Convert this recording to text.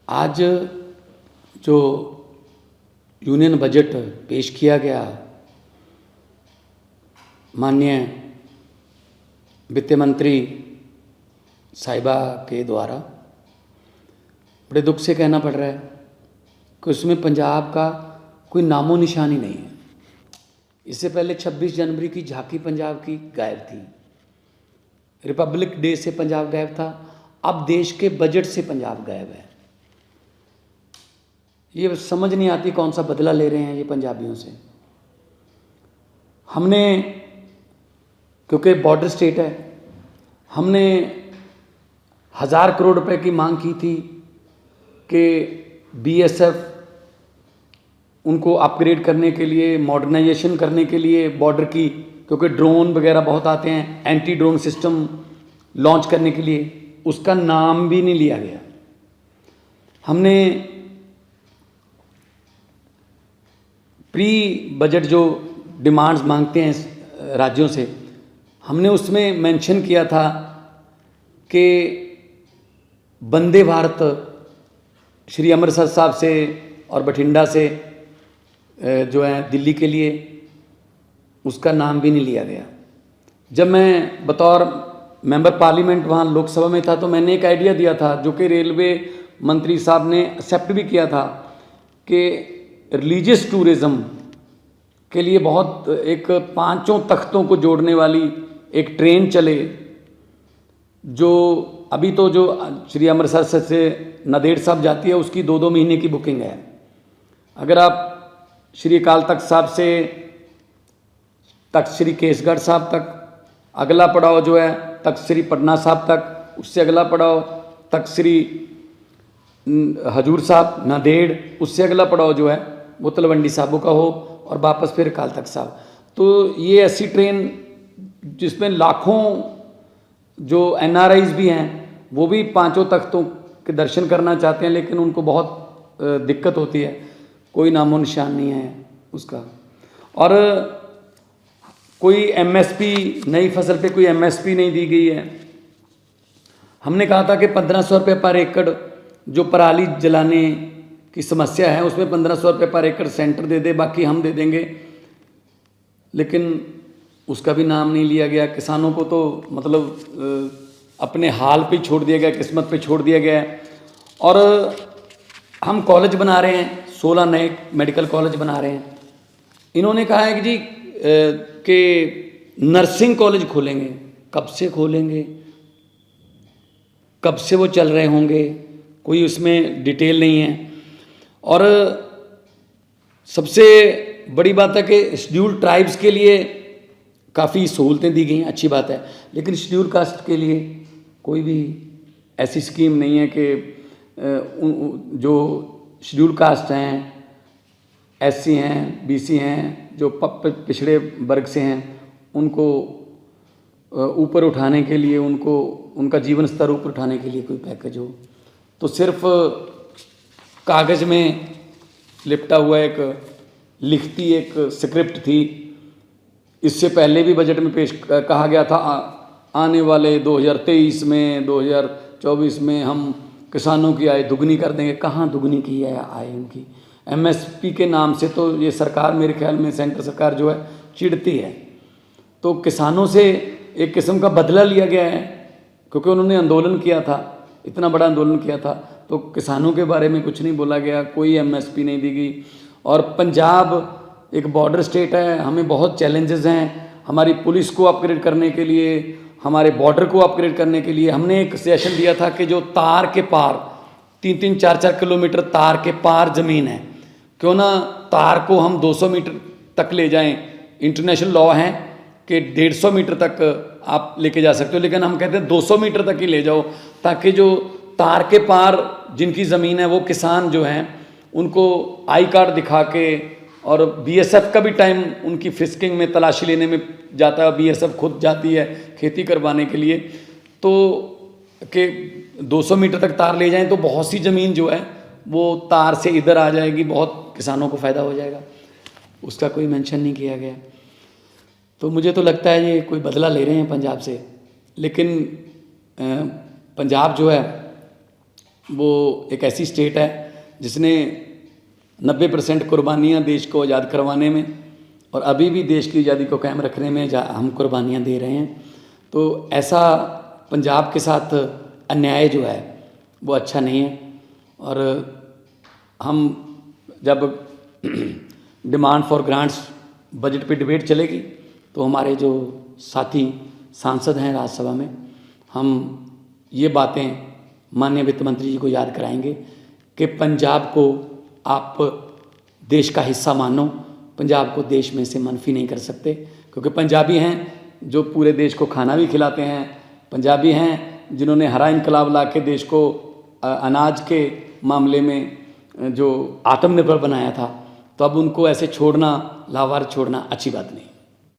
आज जो union budget पेश किया गया माननीय वित्त मंत्री साहिबा के द्वारा, बड़े दुख से कहना पड़ रहा है कि उसमें पंजाब का कोई नामो निशान ही नहीं है। इससे पहले 26 जनवरी की झांकी पंजाब की गायब थी, रिपब्लिक डे से पंजाब गायब था, अब देश के बजट से पंजाब गायब है। ये समझ नहीं आती कौन सा बदला ले रहे हैं ये पंजाबियों से। हमने, क्योंकि बॉर्डर स्टेट है, हमने 1000 करोड़ रुपए की मांग की थी कि बीएसएफ उनको अपग्रेड करने के लिए, मॉडर्नाइजेशन करने के लिए बॉर्डर की, क्योंकि ड्रोन वगैरह बहुत आते हैं, एंटी ड्रोन सिस्टम लॉन्च करने के लिए, उसका नाम भी नहीं लिया गया। हमने प्री बजट जो डिमांड्स मांगते हैं राज्यों से, हमने उसमें मेंशन किया था कि वंदे भारत श्री अमृतसर साहब से और बठिंडा से जो है दिल्ली के लिए, उसका नाम भी नहीं लिया गया। जब मैं बतौर मेंबर पार्लियामेंट वहाँ लोकसभा में था तो मैंने एक आइडिया दिया था जो कि रेलवे मंत्री साहब ने एक्सेप्ट भी किया था कि रिलीजियस टूरिज़्म के लिए बहुत एक 5 तख्तों को जोड़ने वाली एक ट्रेन चले, जो अभी तो जो श्री अमृतसर से नांदेड़ साहब जाती है उसकी 2-2 महीने की बुकिंग है। अगर आप श्री अकाल तख्त साहब से तख्त श्री केसगढ़ साहब तक, अगला पड़ाव जो है तख्त श्री पटना साहब तक, उससे अगला पड़ाव तख्त श्री हजूर साहब नांदेड़, उससे अगला पड़ाव जो है वो तलवंडी साबो का हो और वापस फिर अकाल तख्त साहब। तो ये ऐसी ट्रेन जिसमें लाखों जो एनआरआईज भी हैं वो भी 5 तख्तों के दर्शन करना चाहते हैं, लेकिन उनको बहुत दिक्कत होती है, कोई नामो निशान नहीं है उसका। और कोई एमएसपी, नई फसल पे कोई एमएसपी नहीं दी गई है। हमने कहा था कि 1500 रुपये पर एकड़ जो पराली जलाने की समस्या है उसमें 1500 रुपये पर एकड़ सेंटर दे दे, बाकी हम दे देंगे, लेकिन उसका भी नाम नहीं लिया गया। किसानों को तो मतलब अपने हाल पे छोड़ दिया गया, किस्मत पे छोड़ दिया गया है। और हम कॉलेज बना रहे हैं, 16 नए मेडिकल कॉलेज बना रहे हैं। इन्होंने कहा है कि जी कि नर्सिंग कॉलेज खोलेंगे, कब से खोलेंगे, कब से वो चल रहे होंगे, कोई उसमें डिटेल नहीं है। और सबसे बड़ी बात है कि शेड्यूल ट्राइब्स के लिए काफ़ी सहूलतें दी गई हैं, अच्छी बात है, लेकिन शेड्यूल कास्ट के लिए कोई भी ऐसी स्कीम नहीं है कि जो शेड्यूल कास्ट हैं, एससी हैं, बीसी हैं, जो पिछड़े वर्ग से हैं, उनको ऊपर उठाने के लिए, उनको उनका जीवन स्तर ऊपर उठाने के लिए कोई पैकेज हो। तो सिर्फ कागज़ में लिपटा हुआ एक लिखती एक स्क्रिप्ट थी। इससे पहले भी बजट में पेश कहा गया था आने वाले 2023 में, 2024 में हम किसानों की आय दुगनी कर देंगे। कहाँ दुगनी की है आय उनकी? एमएसपी के नाम से तो ये सरकार, मेरे ख्याल में सेंटर सरकार जो है चिढ़ती है। तो किसानों से एक किस्म का बदला लिया गया है, क्योंकि उन्होंने आंदोलन किया था, इतना बड़ा आंदोलन किया था, तो किसानों के बारे में कुछ नहीं बोला गया, कोई एमएसपी नहीं दी गई। और पंजाब एक बॉर्डर स्टेट है, हमें बहुत चैलेंजेस हैं। हमारी पुलिस को अपग्रेड करने के लिए, हमारे बॉर्डर को अपग्रेड करने के लिए हमने एक सजेशन दिया था कि जो तार के पार 3-3, 4-4 किलोमीटर तार के पार ज़मीन है, क्यों ना तार को हम 200 मीटर तक ले जाएं। इंटरनेशनल लॉ है कि 150 मीटर तक आप लेके जा सकते हो, लेकिन हम कहते हैं 200 मीटर तक ही ले जाओ, ताकि जो तार के पार जिनकी ज़मीन है वो किसान जो हैं उनको आई कार्ड दिखा के, और बीएसएफ का भी टाइम उनकी फिस्किंग में, तलाशी लेने में जाता है, बीएसएफ खुद जाती है खेती करवाने के लिए, तो कि 200 मीटर तक तार ले जाएं तो बहुत सी ज़मीन जो है वो तार से इधर आ जाएगी, बहुत किसानों को फ़ायदा हो जाएगा। उसका कोई मेंशन नहीं किया गया। तो मुझे तो लगता है ये कोई बदला ले रहे हैं पंजाब से, लेकिन पंजाब जो है वो एक ऐसी स्टेट है जिसने 90% कुर्बानियाँ देश को आज़ाद करवाने में और अभी भी देश की आज़ादी को कायम रखने में हम कुर्बानियाँ दे रहे हैं। तो ऐसा पंजाब के साथ अन्याय जो है वो अच्छा नहीं है। और हम जब डिमांड फॉर ग्रांट्स बजट पे डिबेट चलेगी तो हमारे जो साथी सांसद हैं राज्यसभा में, हम ये बातें माननीय वित्त मंत्री जी को याद कराएंगे कि पंजाब को आप देश का हिस्सा मानो, पंजाब को देश में से मनफी नहीं कर सकते, क्योंकि पंजाबी हैं जो पूरे देश को खाना भी खिलाते हैं, पंजाबी हैं जिन्होंने हरा इनकलाब ला के देश को अनाज के मामले में जो आत्मनिर्भर बनाया था। तो अब उनको ऐसे छोड़ना, लावारिस छोड़ना अच्छी बात नहीं।